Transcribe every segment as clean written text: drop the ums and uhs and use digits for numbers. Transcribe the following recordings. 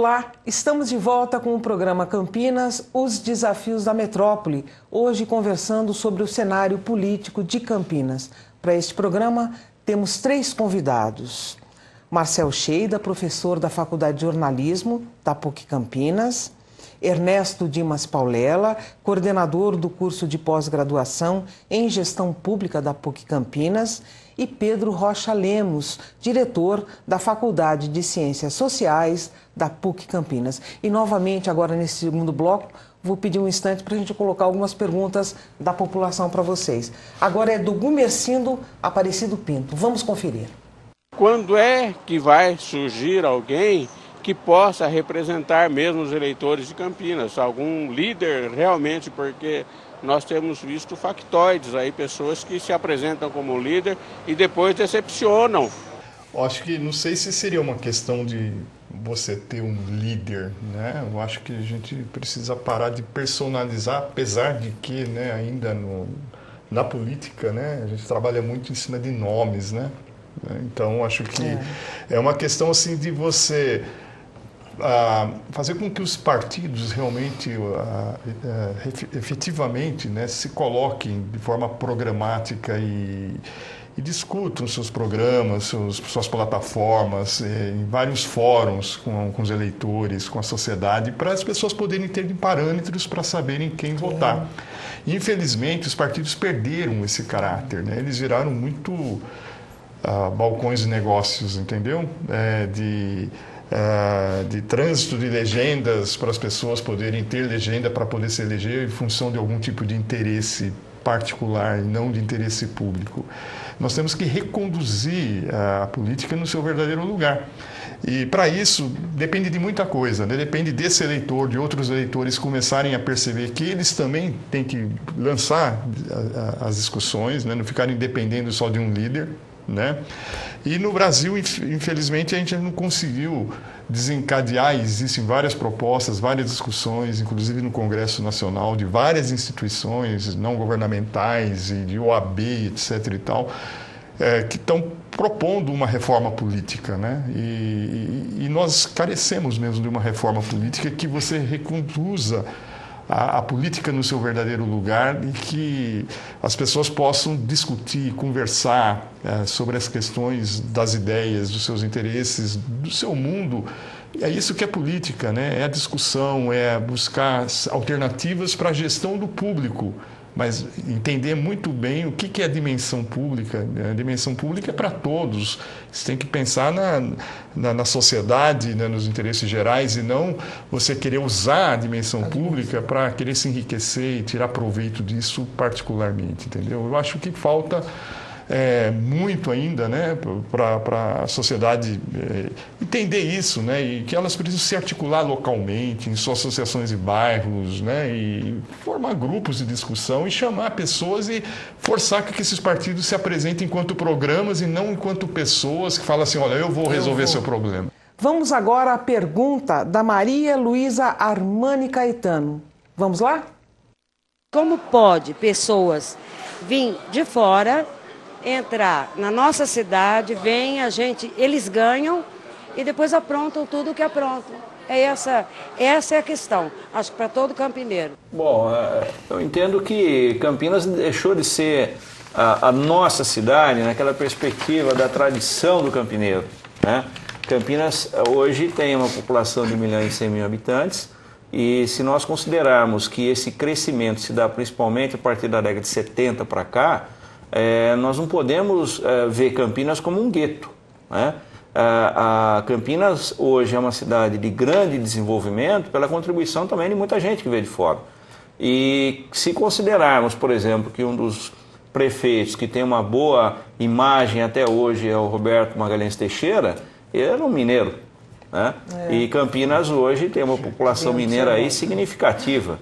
Olá, estamos de volta com o programa Campinas, os desafios da metrópole, hoje conversando sobre o cenário político de Campinas. Para este programa, temos 3 convidados. Marcel Cheida, professor da Faculdade de Jornalismo da PUC Campinas. Ernesto Dimas Paulela, coordenador do curso de pós-graduação em Gestão Pública da PUC Campinas. E Pedro Rocha Lemos, diretor da Faculdade de Ciências Sociais da PUC Campinas. E novamente, agora nesse segundo bloco, vou pedir um instante para a gente colocar algumas perguntas da população para vocês. Agora é do Gumercindo Aparecido Pinto. Vamos conferir. Quando é que vai surgir alguém que possa representar mesmo os eleitores de Campinas? Algum líder realmente, porque nós temos visto factoides aí, pessoas que se apresentam como líder e depois decepcionam. Acho que, não sei se seria uma questão de você ter um líder, né? Eu acho que a gente precisa parar de personalizar, apesar de que, né, ainda na política, né, a gente trabalha muito em cima de nomes, né? Então, acho que é uma questão assim de você fazer com que os partidos realmente, efetivamente, né, se coloquem de forma programática e discutam seus programas, suas plataformas, em vários fóruns com os eleitores, com a sociedade, para as pessoas poderem ter parâmetros para saberem quem votar. Infelizmente, os partidos perderam esse caráter, né? Eles viraram muito balcões de negócios, entendeu? De trânsito de legendas para as pessoas poderem ter legenda para poder se eleger em função de algum tipo de interesse particular e não de interesse público. Nós temos que reconduzir a política no seu verdadeiro lugar. E para isso depende de muita coisa, né? Depende desse eleitor, de outros eleitores começarem a perceber que eles também têm que lançar as discussões, né? Não ficarem dependendo só de um líder, né? E no Brasil, infelizmente, a gente não conseguiu desencadear. Existem várias propostas, várias discussões, inclusive no Congresso Nacional, de várias instituições não governamentais e de OAB, etc. e tal, que estão propondo uma reforma política, né? E nós carecemos mesmo de uma reforma política que você reconduza a política no seu verdadeiro lugar e que as pessoas possam discutir, conversar sobre as questões das ideias, dos seus interesses, do seu mundo. E é isso que é política, né? É a discussão, é buscar alternativas para a gestão do público, mas entender muito bem o que é a dimensão pública. A dimensão pública é para todos. Você tem que pensar na sociedade, né, nos interesses gerais, e não você querer usar a dimensão pública para querer se enriquecer e tirar proveito disso particularmente, entendeu? Eu acho que falta muito ainda, né, para a sociedade entender isso, né, e que elas precisam se articular localmente, em suas associações de bairros, né, e formar grupos de discussão e chamar pessoas e forçar que esses partidos se apresentem enquanto programas e não enquanto pessoas que falam assim, olha, eu vou resolver seu problema. Vamos agora à pergunta da Maria Luísa Armani Caetano. Vamos lá? Como pode pessoas vir de fora, entrar na nossa cidade, eles ganham e depois aprontam tudo que aprontam. Essa é a questão, acho que para todo campineiro. Bom, eu entendo que Campinas deixou de ser a nossa cidade naquela perspectiva da tradição do campineiro, né? Campinas hoje tem uma população de 1.100.000 habitantes e se nós considerarmos que esse crescimento se dá principalmente a partir da década de 70 para cá, nós não podemos ver Campinas como um gueto, né? A Campinas hoje é uma cidade de grande desenvolvimento pela contribuição também de muita gente que veio de fora. E se considerarmos, por exemplo, que um dos prefeitos que tem uma boa imagem até hoje é o Roberto Magalhães Teixeira, ele era um mineiro, né? E Campinas hoje tem uma população mineira aí significativa.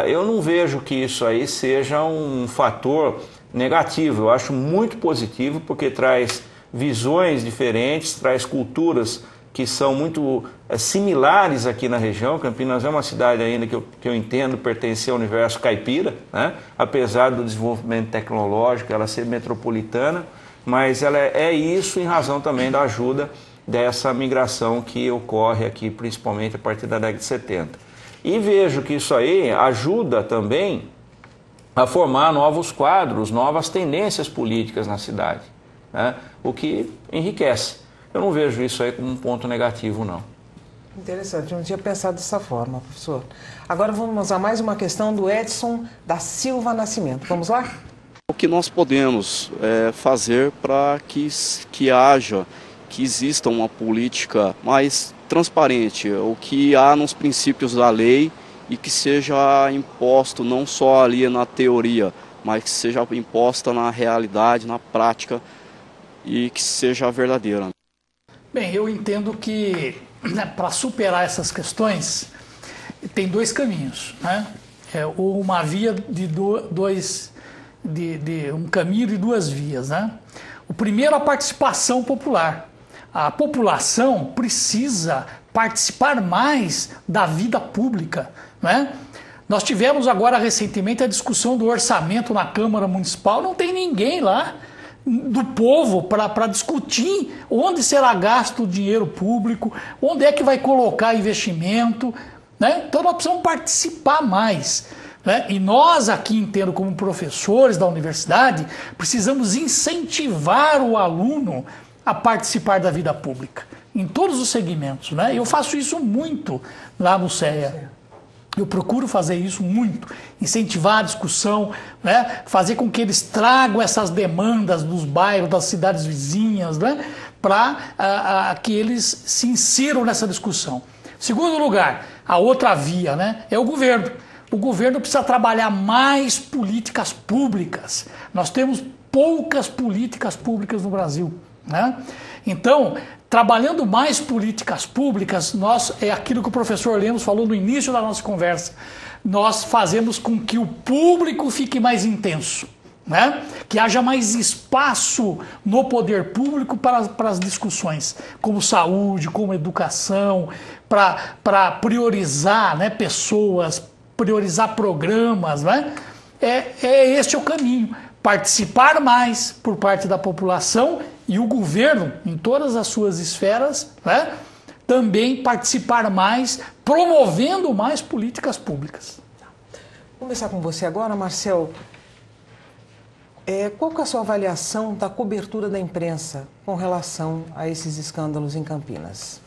Eu não vejo que isso aí seja um fator negativo, eu acho muito positivo porque traz visões diferentes, traz culturas que são muito similares aqui na região. Campinas é uma cidade ainda que eu entendo pertencer ao universo caipira, né? Apesar do desenvolvimento tecnológico, ela ser metropolitana, mas ela é isso em razão também da ajuda dessa migração que ocorre aqui, principalmente a partir da década de 70. E vejo que isso aí ajuda também a formar novos quadros, novas tendências políticas na cidade, né? O que enriquece. Eu não vejo isso aí como um ponto negativo, não. Interessante, eu não tinha pensado dessa forma, professor. Agora vamos a mais uma questão do Edson da Silva Nascimento. Vamos lá? O que nós podemos fazer para que exista uma política mais transparente, o que há nos princípios da lei e que seja imposto não só ali na teoria, mas que seja imposta na realidade, na prática e que seja verdadeira. Bem, eu entendo que para superar essas questões tem dois caminhos, né? Uma via de um caminho de duas vias, né? O primeiro, a participação popular. A população precisa participar mais da vida pública, né? Nós tivemos agora recentemente a discussão do orçamento na Câmara Municipal, não tem ninguém lá do povo para discutir onde será gasto o dinheiro público, onde é que vai colocar investimento, né? Então nós precisamos participar mais, né? E nós aqui, entendo, como professores da universidade, precisamos incentivar o aluno a participar da vida pública, em todos os segmentos, né? Eu faço isso muito lá no CEA. Eu procuro fazer isso muito, incentivar a discussão, né? Fazer com que eles tragam essas demandas dos bairros, das cidades vizinhas, né? Para que eles se insiram nessa discussão. Segundo lugar, a outra via, né? É o governo. O governo precisa trabalhar mais políticas públicas. Nós temos poucas políticas públicas no Brasil, né? Então, trabalhando mais políticas públicas, é aquilo que o professor Lemos falou no início da nossa conversa, nós fazemos com que o público fique mais intenso, né? Que haja mais espaço no poder público para as discussões, como saúde, como educação, para priorizar, né, pessoas, priorizar programas, né? Este é o caminho. Participar mais por parte da população e o governo, em todas as suas esferas, né, também participar mais, promovendo mais políticas públicas. Vou começar com você agora, Marcel. Qual que é a sua avaliação da cobertura da imprensa com relação a esses escândalos em Campinas?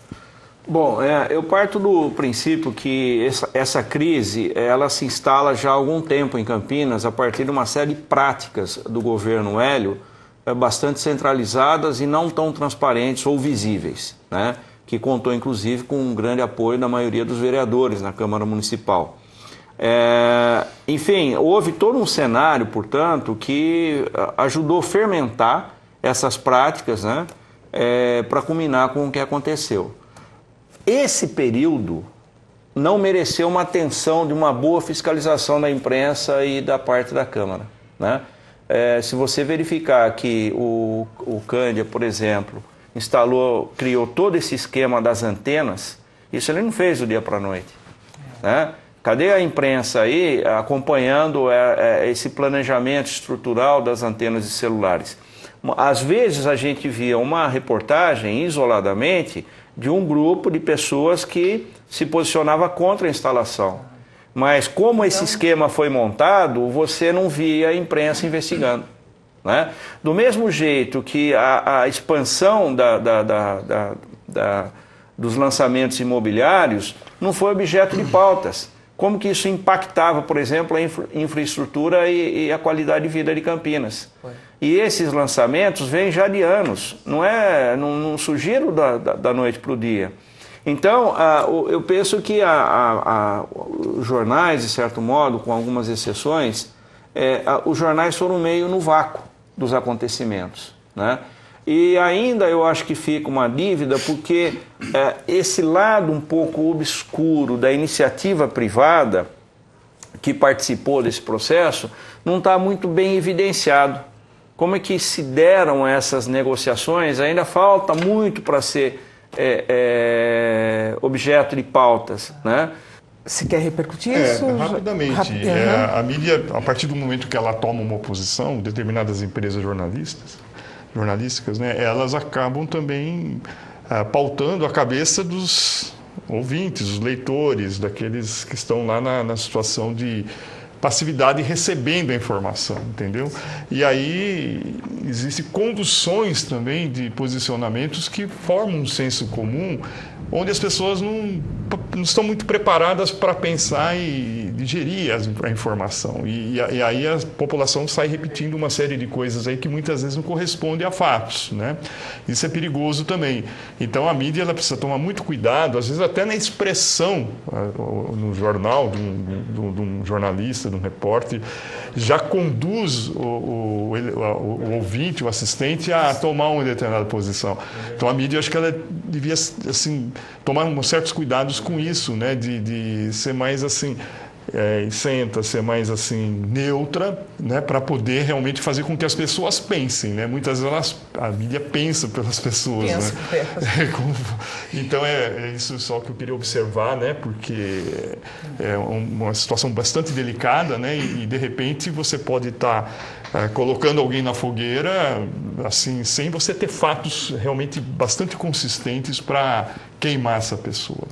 Bom, eu parto do princípio que essa crise ela se instala já há algum tempo em Campinas a partir de uma série de práticas do governo Hélio bastante centralizadas e não tão transparentes ou visíveis, né? Que contou inclusive com um grande apoio da maioria dos vereadores na Câmara Municipal. Enfim, houve todo um cenário, portanto, que ajudou a fermentar essas práticas, né? Para culminar com o que aconteceu. Esse período não mereceu uma atenção de uma boa fiscalização da imprensa e da parte da Câmara, né? Se você verificar que o Cândia, por exemplo, criou todo esse esquema das antenas, isso ele não fez do dia para a noite, né? Cadê a imprensa aí acompanhando esse planejamento estrutural das antenas de celulares? Às vezes a gente via uma reportagem isoladamente de um grupo de pessoas que se posicionava contra a instalação. Mas como esse esquema foi montado, você não via a imprensa investigando, né? Do mesmo jeito que a expansão dos lançamentos imobiliários não foi objeto de pautas. Como que isso impactava, por exemplo, a infraestrutura e a qualidade de vida de Campinas. E esses lançamentos vêm já de anos, não surgiram da noite para o dia. Então, eu penso que os jornais, de certo modo, com algumas exceções, os jornais foram meio no vácuo dos acontecimentos, né? E ainda eu acho que fica uma dívida porque esse lado um pouco obscuro da iniciativa privada que participou desse processo não está muito bem evidenciado. Como é que se deram essas negociações? Ainda falta muito para ser objeto de pautas, né? Você quer repercutir isso? Rapidamente. A mídia, a partir do momento que ela toma uma posição, determinadas empresas jornalísticas, né, elas acabam também pautando a cabeça dos ouvintes, os leitores, daqueles que estão lá na situação de passividade recebendo a informação, entendeu? E aí existem conduções também de posicionamentos que formam um senso comum, onde as pessoas não estão muito preparadas para pensar e digerir a informação. E aí a população sai repetindo uma série de coisas aí que muitas vezes não correspondem a fatos, né? Isso é perigoso também. Então a mídia ela precisa tomar muito cuidado, às vezes até na expressão no jornal, de um jornalista, de um repórter, já conduz o ouvinte, o assistente, a tomar uma determinada posição. Então a mídia, eu acho que ela devia, assim, tomar certos cuidados com isso, né? De ser mais assim, isenta, ser mais assim, neutra, né? Para poder realmente fazer com que as pessoas pensem, né? Muitas vezes a mídia pensa pelas pessoas, né? Então é isso só que eu queria observar, né? Porque é uma situação bastante delicada, né? E de repente você pode estar colocando alguém na fogueira, assim, sem você ter fatos realmente bastante consistentes para queimar essa pessoa.